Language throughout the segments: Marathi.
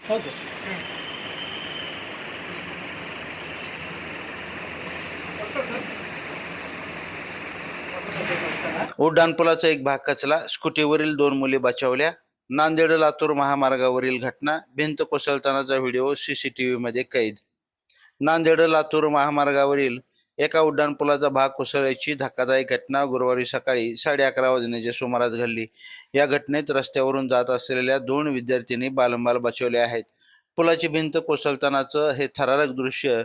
हो सर. उड्डाणपुलाचा एक भाग कचला, स्कूटीवरील 2 मुली बचावल्या. नांदेड लातूर महामार्गावरील घटना, भिंत कोसळतानाचा व्हिडिओ सीसीटीव्हीमध्ये कैद. नांदेड लातूर महामार्गावरील एका उड्डाणपुलाचा भाग कोसळल्याची धक्कादायक घटना गुरुवारी सकाळी 11:30 वाजण्याच्या सुमारास घडली. या घटनेत रस्त्यावरून जात असलेल्या 2 विद्यार्थिनी बालंबाल बचावले आहेत. पुलाची भिंत कोसळतानाचं हे थरारक दृश्य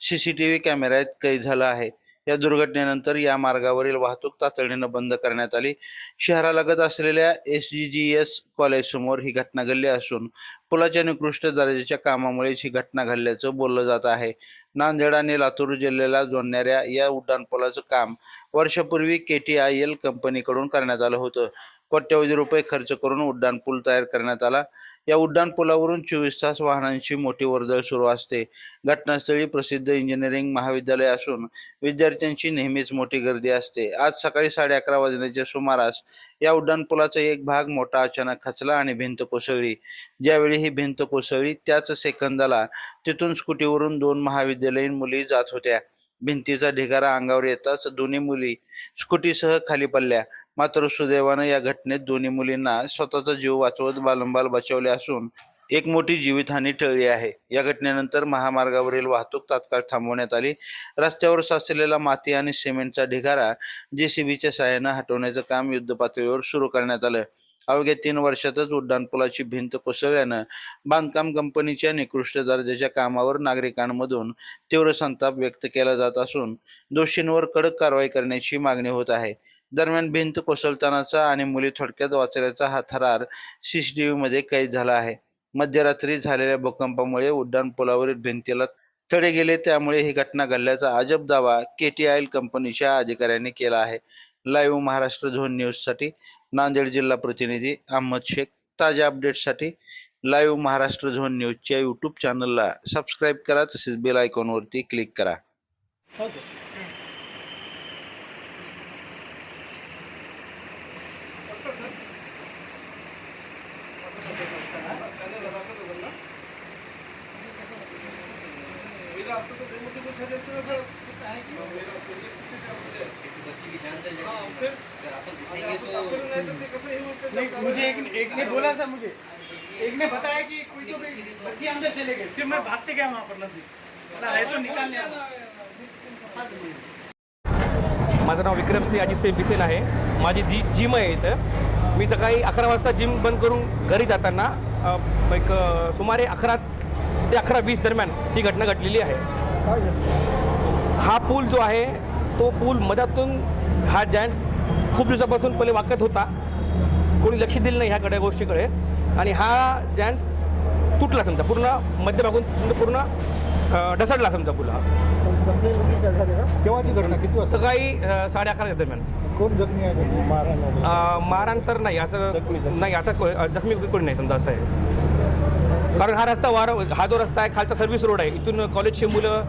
सीसीटीव्ही कॅमेऱ्यात कैद झालं आहे. या दुर्घटनेनंतर या मार्गावरील वाहतूक तातडीनं बंद करण्यात आली. शहरालगत असलेल्या SGGS कॉलेजसमोर ही घटना घडली असून पुलाच्या निकृष्ट दर्जाच्या कामामुळेच ही घटना घडल्याचं बोललं जात आहे. नांदेड आणि लातूर जिल्ह्याला जोडणाऱ्या या उड्डाणपुलाचं काम वर्षापूर्वी KTIL कंपनीकडून करण्यात आलं होतं. कोट्यवधी रुपये खर्च करून उड्डाणपूल तयार करण्यात आला. या उड्डाणपुलावरून 24 तास वाहनांची मोठी वर्दळ सुरू असते. घटनास्थळी प्रसिद्ध इंजिनिअरिंग महाविद्यालय असून विद्यार्थ्यांची नेहमीच मोठी गर्दी असते. आज सकाळी 11:30 वाजण्याच्या सुमारास या उड्डाणपुलाचा एक भाग मोठा अचानक खचला आणि भिंत कोसळली. ज्यावेळी ही भिंत कोसळली त्याच सेकंदाला तिथून स्कूटीवरून 2 महाविद्यालयीन मुली जात होत्या. भिंतीचा ढिगारा अंगावर येताच दोन्ही मुली स्कूटीसह खाली पडल्या. मात्र सुदैवानं या घटनेत दोन्ही मुलींना स्वतःचा जीव वाचवत बालंबाल बचावले असून एक मोठी जीवितहानी टळली आहे. या घटनेनंतर महामार्गावरील वाहतूक तात्काळ थांबवण्यात आली. रस्त्यावर साचलेला माती आणि सिमेंटचा ढिगारा JCBच्या सहाय्यानं हटवण्याचं काम युद्धपातळीवर सुरू करण्यात आलं. अवघ्या 3 वर्षातच उड्डाणपुलाची भिंत कोसळल्यानं बांधकाम कंपनीच्या निकृष्ट दर्जाच्या कामावर नागरिकांमधून तीव्र संताप व्यक्त केला जात असून दोषींवर कडक कारवाई करण्याची मागणी होत आहे. दरम्यान भिंत कोसळतानाचा आणि मुली थोडक्यात वाचल्याचा हा थरार CCTVमध्ये कैद झाला आहे. मध्यरात्री झालेल्या भूकंपामुळे उड्डाणपुलावरील भिंतीला तडे गेले, त्यामुळे ही घटना घडल्याचा अजब दावा KTIL कंपनीच्या अधिकाऱ्यांनी केला आहे. लाईव्ह महाराष्ट्र झोन न्यूजसाठी नांदेड जिल्हा प्रतिनिधी अहमद शेख. ताज्या अपडेट्ससाठी लाईव्ह महाराष्ट्र झोन न्यूजच्या YouTube चॅनलला सबस्क्राईब करा, तसेच बेल आयकॉनवरती क्लिक करा. हो सर. नहीं, मुझे एक ने बोला था, मुझे एक ने बताया कि कोई तो बच्ची अंदर चले गए, फिर मैं भागते गया वहाँ पर नजदीक है तो निकालने आया. माझं नाव विक्रमसिंह अजितसिंह बिसेन आहे. माझी जिम आहे इथं. मी सकाळी 11 वाजता जिम बंद करून घरी जाताना एक सुमारे 11 ते 11:20 दरम्यान ही घटना घडलेली आहे. हा पूल जो आहे तो पूल मधातून हा जॉईंट खूप दिवसापासून पहिले वाकत होता. कोणी लक्ष दिलं नाही ह्याकडे गोष्टीकडे आणि हा जॉईंट तुटला समजा, पूर्ण मध्यभागून पूर्ण ढसडला समजा पूल हा. केव्हाची घटना, किती वाजता? सकाळी 11:30 दरम्यान. कोण जखमी आहे? मारहाण तर नाही, असं नाही. आता जखमी कोणी नाही समजा, असं आहे. कारण हा रस्ता हा जो रस्ता आहे खालचा सर्व्हिस रोड आहे. इथून कॉलेजची मुलं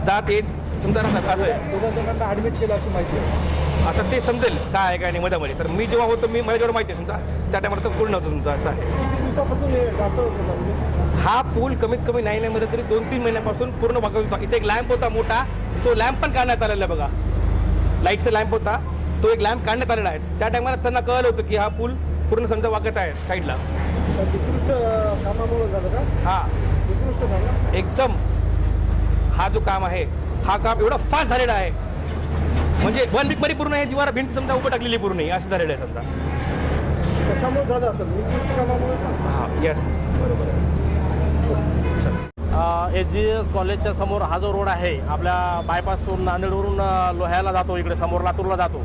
जात येत समजा राहतात, असं आहे. 2 जणांना ॲडमिट केलं अशी माहिती आहे. आता ते समजेल काय आहे काय नाही मधामध्ये. तर मी जेव्हा होतो मला जेवढं माहिती आहे समजा, त्या टायमाला तर कोणी नव्हतं समजा, असं आहे. किती दिवसापासून हे असं होतं? हा पूल कमीत कमी नाही मध्ये तरी 2-3 महिन्यापासून पूर्ण वाकत होता. इथे एक लॅम्प होता मोठा, तो लॅम्प पण काढण्यात आलेला आहे बघा. लाईटचा लॅम्प होता, तो एक लॅम्प काढण्यात आलेला आहे. त्या टायमाला त्यांना कळलं होतं की हा पूल पूर्ण समजा वाकत आहे साईडला. निकृष्ट कामामुळे झालं का? हा, निकृष्ट झालं एकदम. हा जो काम आहे, हा काम एवढा फास्ट झालेला आहे म्हणजे 1 वीक मध्ये पूर्ण हे जीवाला भिंत समजा उभं टाकलेली पूर्ण असं झालेलं आहे समजा. कशामुळे झालं असेल? निकृष्ट कामामुळे. हा, यस, बरोबर आहे. SGS कॉलेजच्या समोर हा जो रोड आहे आपल्या बायपासवरून नांदेडवरून लोह्याला जातो, इकडे समोर लातूरला जातो,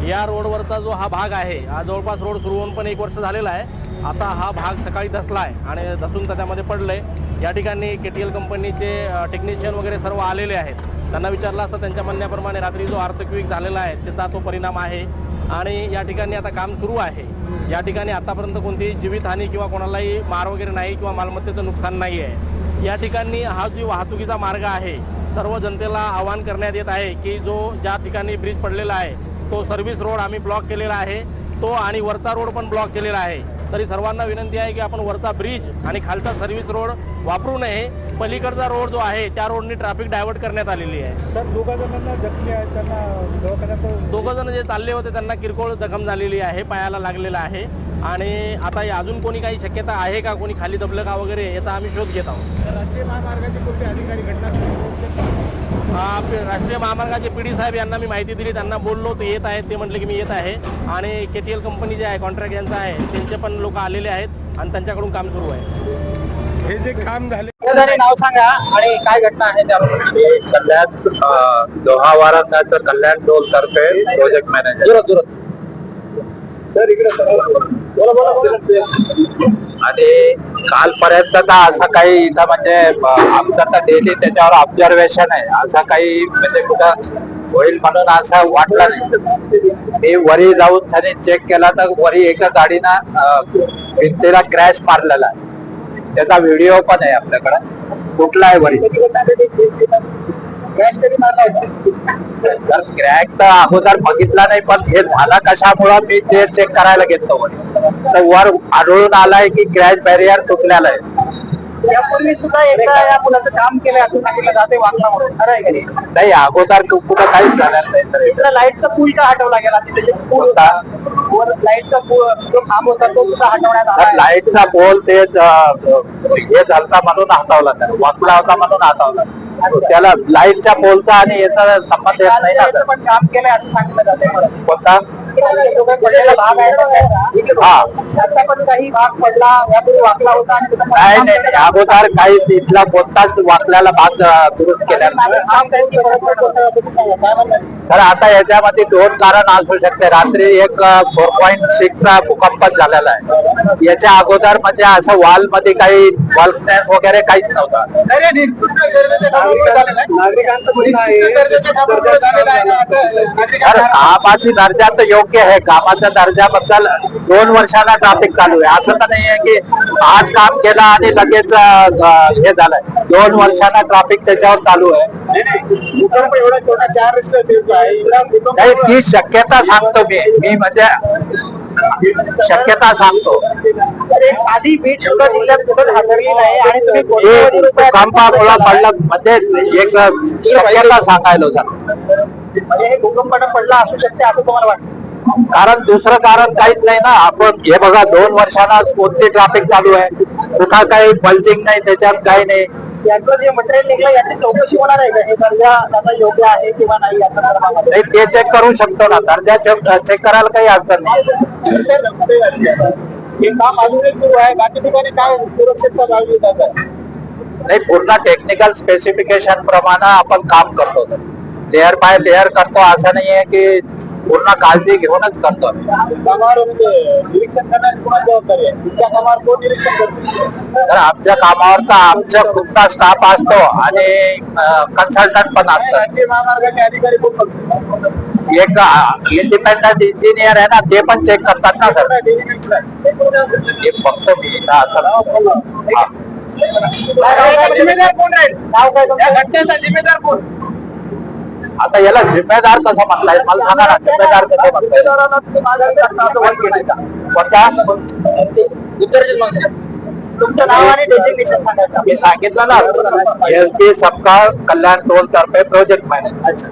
या रोडवरचा जो हा भाग आहे हा जवळपास रोड सुरू होऊन पण 1 वर्ष झालेला आहे. आता हा भाग सकाळी धसला आहे आणि धसून त्याच्यामध्ये पडलं आहे. या ठिकाणी KTIL कंपनीचे टेक्निशियन वगैरे सर्व आलेले आहेत. त्यांना विचारलं असता त्यांच्या म्हणण्याप्रमाणे रात्री जो अर्थक्वेक झालेला आहे त्याचा तो परिणाम आहे आणि या ठिकाणी आता काम सुरू आहे. या ठिकाणी आतापर्यंत कोणतीही जीवितहानी किंवा कोणालाही मार वगैरे नाही किंवा मालमत्तेचं नुकसान नाही आहे. या ठिकाणी हा जो वाहतुकीचा मार्ग आहे, सर्व जनतेला आवाहन करण्यात येत आहे की ज्या ठिकाणी ब्रिज पडलेला आहे तो सर्व्हिस रोड आम्ही ब्लॉक केलेला आहे, तो आणि वरचा रोड पण ब्लॉक केलेला आहे. तरी सर्वांना विनंती आहे की आपण वरचा ब्रिज आणि खालचा सर्व्हिस रोड वापरू नये. पलीकडचा रोड जो आहे त्या रोडनी ट्रॅफिक डायव्हर्ट करण्यात आलेली आहे. सर 2 जणांना जखमी आहेत, त्यांना दवाखान्यात 2 जण जे चालले होते त्यांना किरकोळ जखम झालेली आहे, पायाला लागलेला आहे. आणि आता अजून कोणी काही शक्यता आहे का, कोणी खाली दबलं का वगैरे याचा आम्ही शोध घेत आहोत. राष्ट्रीय महामार्गाचे कोणते अधिकारी राष्ट्रीय महामार्गाचे PD साहेब यांना मी माहिती दिली, त्यांना बोललो ते येत आहेत. ते म्हटले की मी येत आहे. आणि KTL कंपनी जे आहे कॉन्ट्रॅक्ट यांचा आहे त्यांचे पण लोक आलेले आहेत आणि त्यांच्याकडून काम सुरू आहे. हे जे काम झाले नाव सांगा आणि काय घटना आहे त्याबद्दल. कल्याण लोहावारा कल्याण टोल तर्फे प्रोजेक्ट मॅनेजर सर इकडे आणि कालपर्यंत तर असं काही इथं म्हणजे आमचं तर डेली त्याच्यावर ऑब्झर्वेशन आहे, असं काही म्हणजे कुठं होईल म्हणून असं वाटलं नाही. मी वरी जाऊन त्याने चेक केला तर वरी एका गाडीनं भिंतीला क्रॅश मारलेला आहे. त्याचा व्हिडिओ पण आहे आपल्याकडे. कुठला आहे वरी क्रॅश कधी मारला होता? तर क्रॅक तर अगोदर बघितला नाही, पण हे झाला कशामुळं मी ते चेक करायला घेतलो वरी. तर वर आढळून आलाय की क्रॅश बॅरियर तुटलेला आहे. यापूर्वी सुद्धा एकदा या मुलाचं काम केलंय असं सांगितलं जाते वागला म्हणून, खरं आहे का नाही? नाही अगोदर कुठं काहीच झालेलं नाही. तर इकडं लाईटचा पूल का हटवला गेला? तिथे पूल होता, वर लाईटचा पूल जो खांब होता तो सुद्धा हटवण्यात आला. लाईटचा पोल ते हे झालता म्हणून हटवला, त्याला वाकला होता म्हणून हटवला. त्याला लाईटच्या पोलचा आणि याचा संबंध येत नाही ना. याचं पण काम केलंय असं सांगितलं जाते मला. कोणता जो काही पडलेला भाग आहे हा त्याचा पण काही भाग पडला, यापूर्वी वाकला होता आणि त्याचं पण नाही काम नाही केलं. अगोदर काही तिथला कोणताच वाकल्याला भाग दुरुस्त केलेला नाही. काम काही बरोबर होतं, तुम्ही सांगा, काय म्हणताय? तर आता याच्यामध्ये 2 कारण असू शकते. रात्री एक 4.6 भूकंप झालेला आहे. याच्या अगोदर म्हणजे असं वॉल मध्ये काही वॉलनेस वगैरे काहीच नव्हता. नागरिकांचं म्हणणं आहे तर कामाची दर्जा तर योग्य आहे. कामाच्या दर्जाबद्दल 2 वर्षाला ट्रॅफिक चालू आहे. असं तर नाही आहे की आज काम केलं आणि लगेच हे झालंय. 2 वर्षाला ट्रॅफिक त्याच्यावर चालू आहे. भूकंप एवढा छोटा 4 रिश्टर आहे, एवढा भूकंप नाही ती शक्यता सांगतो मी म्हणजे शक्यता सांगतो. एक साधी वीज सुद्धा जिल्ह्यात कुठं हादरली नाही आणि तुम्ही कोट्यवधी रुपये भूकंपामुळे पडलं म्हणजे एक शक्यता सांगायला होता. म्हणजे हे भूकंपानं पडला असू शकते असं तुम्हाला वाटतं? कारण दुसरं कारण काहीच नाही ना. आपण हे बघा 2 वर्षाला कोणती ट्रॅफिक चालू आहे, कुठं काही बल्जिंग नाही, त्याच्यात काही नाही. यांचं जे मटेरियल निघलं याची चौकशी होणार आहे का? हे दर्जा आता योग्य आहे किंवा नाही या संदर्भामध्ये? नाही, ते चेक करू शकतो ना. दर्जा चेक करायला काही अडचण नाही. हे काम अजूनही सुरू आहे. बाकी ठिकाणी काय सुरक्षितता लावली जात आहे? नाही पूर्ण टेक्निकल स्पेसिफिकेशन प्रमाणे आपण काम करतो. लेअर बाय लेअर करतो. असं नाही आहे की पूर्ण काळजी घेऊनच करतो. कामावर म्हणजे निरीक्षण करण्याची कोणाची जबाबदारी आहे? तुमच्या कामावर कोण निरीक्षण करतो? तर आमच्या कामावर तर आमचा पुरता स्टाफ असतो आणि कन्सल्टंट पण असतात. राष्ट्रीय महामार्गाचे अधिकारी कोण बघतो? एक इंडिपेंडंट इंजिनियर आहे ना, ते पण चेक करतात ना सर. हे फक्त मी इथं असं हा. जिम्मेदार कोण राहील? या घटनेचा जिम्मेदार कोण? आता याला जिम्मेदार कसं म्हणताय मला सांगा ना. जिम्मेदार कसं म्हणताय? जिम्मेदाराला तुम्ही माघारी टाकता असं वाटतं नाही का? कोणता तुमचं नाव आणि डेजिग्नेशन सांगायचं. मी सांगितलं ना, SP सबका कल्याण टोल तर्फे प्रोजेक्ट मॅनेजर.